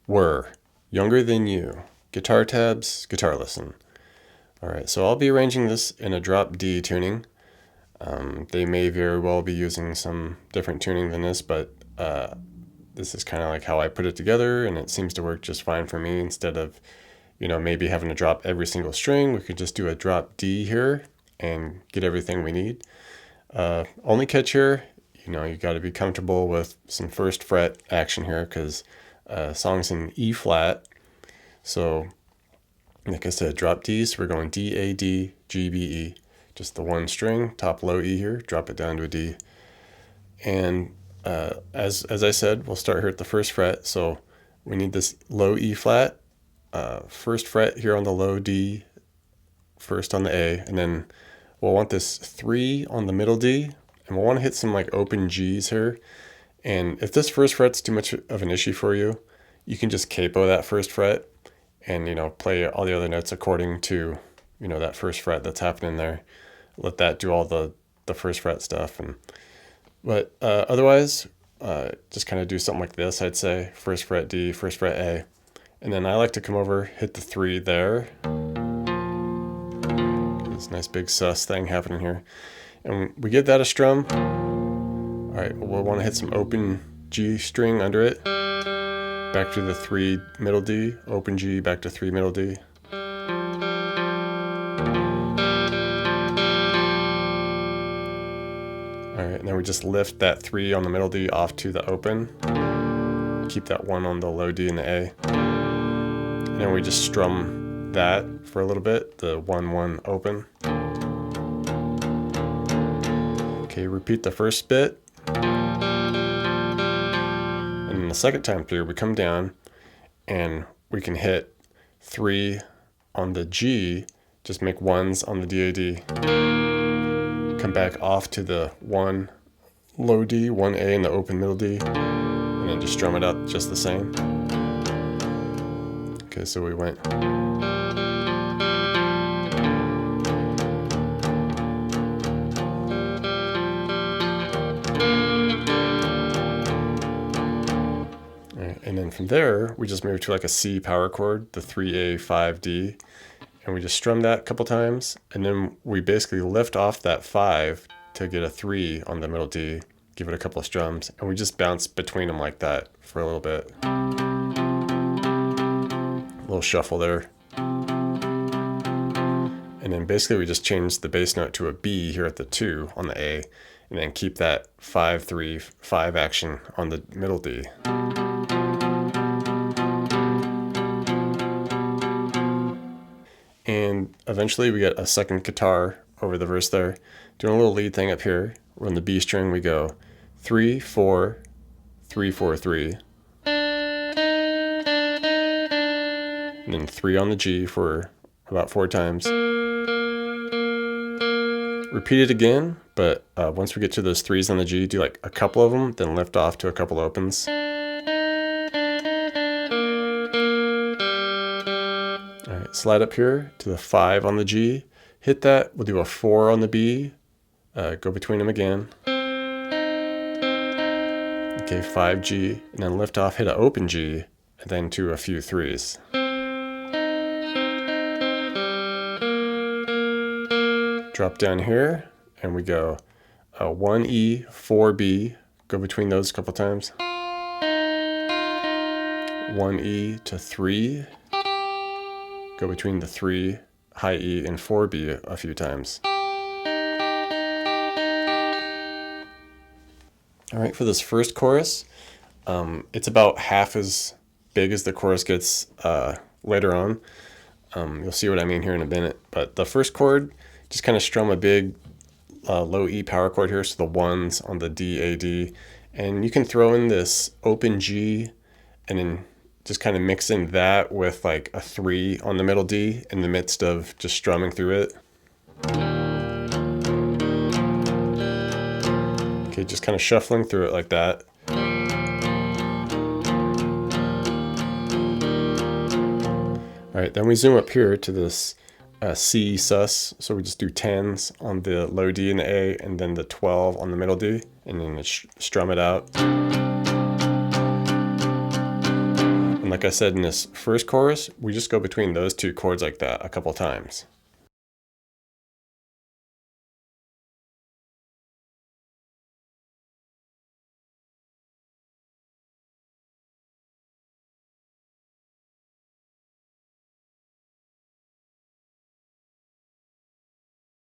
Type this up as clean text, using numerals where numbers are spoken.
Whirr, Younger Than You, Guitar Tabs, Guitar Lesson. Alright, so I'll be arranging this in a drop D tuning. They may very well be using some different tuning than this, but this is kind of like how I put it together, and it seems to work just fine for me. Instead of, maybe having to drop every single string, we could just do a drop D here and get everything we need. Only catch here, you got to be comfortable with some first fret action here, because song's in E flat. So like I said, drop D, so we're going D, A, D, G, B, E. Just the one string, top low E here, drop it down to a D. And as I said, we'll start here at the first fret. So we need this low E flat, first fret here on the low D, first on the A, and then we'll want this 3 on the middle D, and we'll want to hit some like open G's here. And if this first fret's too much of an issue for you, you can just capo that first fret and play all the other notes according to that first fret that's happening there. Let that do all the first fret stuff. But otherwise, just kind of do something like this. I'd say first fret D, first fret A, and then I like to come over, hit the 3 there. This nice big sus thing happening here, and we give that a strum. All right, we'll want to hit some open G string under it, back to the 3 middle D, open G, back to 3 middle D. Alright, and then we just lift that 3 on the middle D off to the open. Keep that 1 on the low D and the A. And then we just strum that for a little bit, the 1, 1 open. Okay, repeat the first bit. And then the second time through, we come down and we can hit 3 on the G, just make 1s on the DAD. Come back off to the 1 low D, 1 A in the open middle D, and then just strum it out just the same. Okay, so we went. And then from there, we just move to like a C power chord, the 3A, 5D, and we just strum that a couple times, and then we basically lift off that 5 to get a 3 on the middle D, give it a couple of strums, and we just bounce between them like that for a little bit. A little shuffle there. And then basically we just change the bass note to a B here at the 2 on the A, and then keep that 5, 3, 5 action on the middle D. And eventually we get a second guitar over the verse there, doing a little lead thing up here. We're on the B string, we go 3, 4, 3, 4, 3. And then 3 on the G for about 4 times. Repeat it again, but once we get to those 3s on the G, do like a couple of them, then lift off to a couple opens. Alright, slide up here to the 5 on the G, hit that, we'll do a 4 on the B, go between them again. Okay, 5 G, and then lift off, hit an open G, and then to a few 3s. Drop down here, and we go 1 E, 4 B, go between those a couple times. 1 E to 3. Go between the 3, high E, and 4 B a few times. Alright, for this first chorus, it's about half as big as the chorus gets later on. You'll see what I mean here in a minute. But the first chord, just kind of strum a big low E power chord here, so the 1s on the D, A, D. And you can throw in this open G, and then just kind of mix in that with like a 3 on the middle D in the midst of just strumming through it. Okay, just kind of shuffling through it like that. Alright, then we zoom up here to this C sus, so we just do 10s on the low D and the A, and then the 12 on the middle D, and then strum it out. like I said in this first chorus, we just go between those two chords like that a couple times.